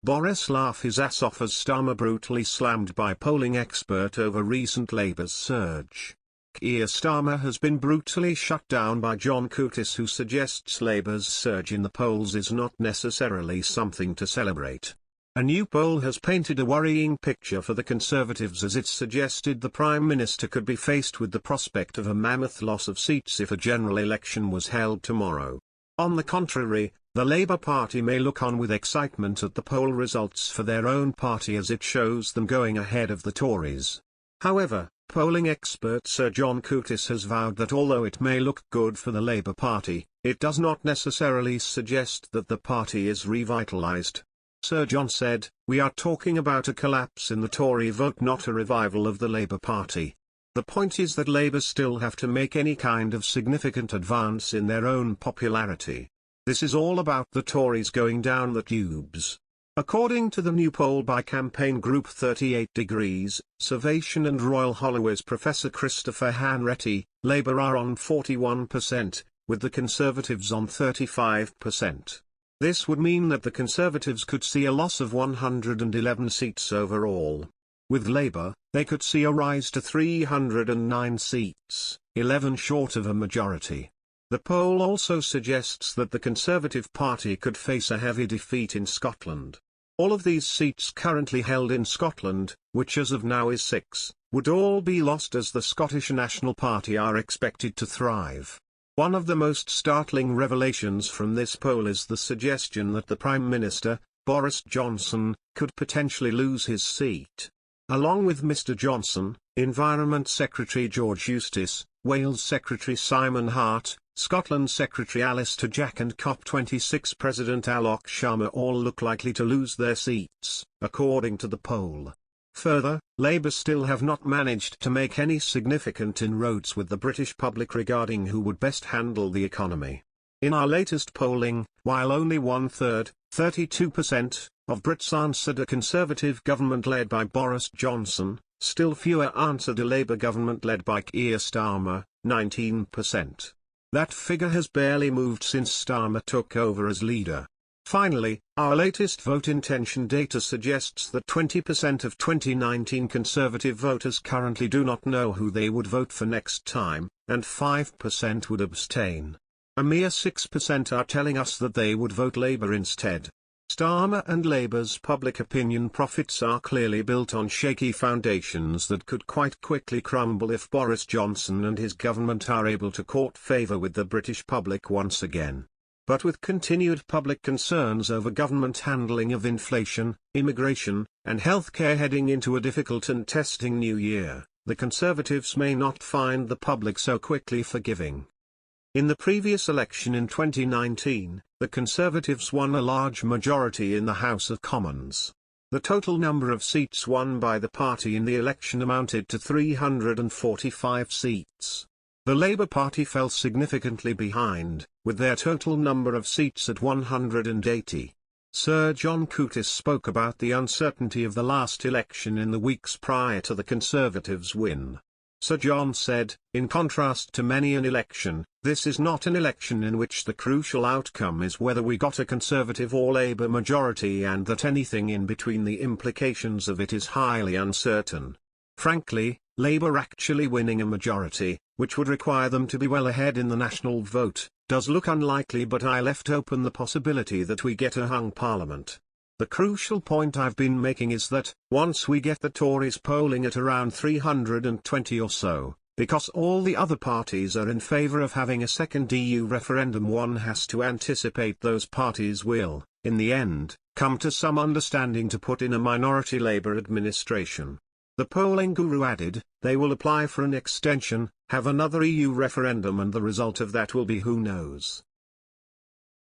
Boris laughed his ass off as Starmer brutally slammed by polling expert over recent Labour's surge. Keir Starmer has been brutally shut down by John Curtis, who suggests Labour's surge in the polls is not necessarily something to celebrate. A new poll has painted a worrying picture for the Conservatives, as it suggested the Prime Minister could be faced with the prospect of a mammoth loss of seats if a general election was held tomorrow. On the contrary, the Labour Party may look on with excitement at the poll results for their own party, as it shows them going ahead of the Tories. However, polling expert Sir John Curtis has vowed that although it may look good for the Labour Party, it does not necessarily suggest that the party is revitalised. Sir John said, "We are talking about a collapse in the Tory vote, not a revival of the Labour Party. The point is that Labour still have to make any kind of significant advance in their own popularity. This is all about the Tories going down the tubes." According to the new poll by campaign group 38 Degrees, Survation and Royal Holloway's Professor Christopher Hanretty, Labour are on 41%, with the Conservatives on 35%. This would mean that the Conservatives could see a loss of 111 seats overall. With Labour, they could see a rise to 309 seats, 11 short of a majority. The poll also suggests that the Conservative Party could face a heavy defeat in Scotland. All of these seats currently held in Scotland, which as of now is 6, would all be lost, as the Scottish National Party are expected to thrive. One of the most startling revelations from this poll is the suggestion that the Prime Minister, Boris Johnson, could potentially lose his seat. Along with Mr Johnson, Environment Secretary George Eustice, Wales Secretary Simon Hart, Scotland Secretary Alistair Jack and COP26 President Alok Sharma all look likely to lose their seats, according to the poll. Further, Labour still have not managed to make any significant inroads with the British public regarding who would best handle the economy. In our latest polling, while only 1/3, 32%, of Brits answered a Conservative government led by Boris Johnson, still fewer answered a Labour government led by Keir Starmer, 19%. That figure has barely moved since Starmer took over as leader. Finally, our latest vote intention data suggests that 20% of 2019 Conservative voters currently do not know who they would vote for next time, and 5% would abstain. A mere 6% are telling us that they would vote Labour instead. Starmer and Labour's public opinion profits are clearly built on shaky foundations that could quite quickly crumble if Boris Johnson and his government are able to court favour with the British public once again. But with continued public concerns over government handling of inflation, immigration, and healthcare heading into a difficult and testing new year, the Conservatives may not find the public so quickly forgiving. In the previous election in 2019, the Conservatives won a large majority in the House of Commons. The total number of seats won by the party in the election amounted to 345 seats. The Labour Party fell significantly behind, with their total number of seats at 180. Sir John Curtis spoke about the uncertainty of the last election in the weeks prior to the Conservatives' win. Sir John said, "In contrast to many an election, this is not an election in which the crucial outcome is whether we got a Conservative or Labour majority, and that anything in between, the implications of it is highly uncertain. Frankly, Labour actually winning a majority, which would require them to be well ahead in the national vote, does look unlikely, but I left open the possibility that we get a hung parliament. The crucial point I've been making is that, once we get the Tories polling at around 320 or so, because all the other parties are in favour of having a second EU referendum, one has to anticipate those parties will, in the end, come to some understanding to put in a minority Labour administration." The polling guru added, "They will apply for an extension, have another EU referendum, and the result of that will be who knows.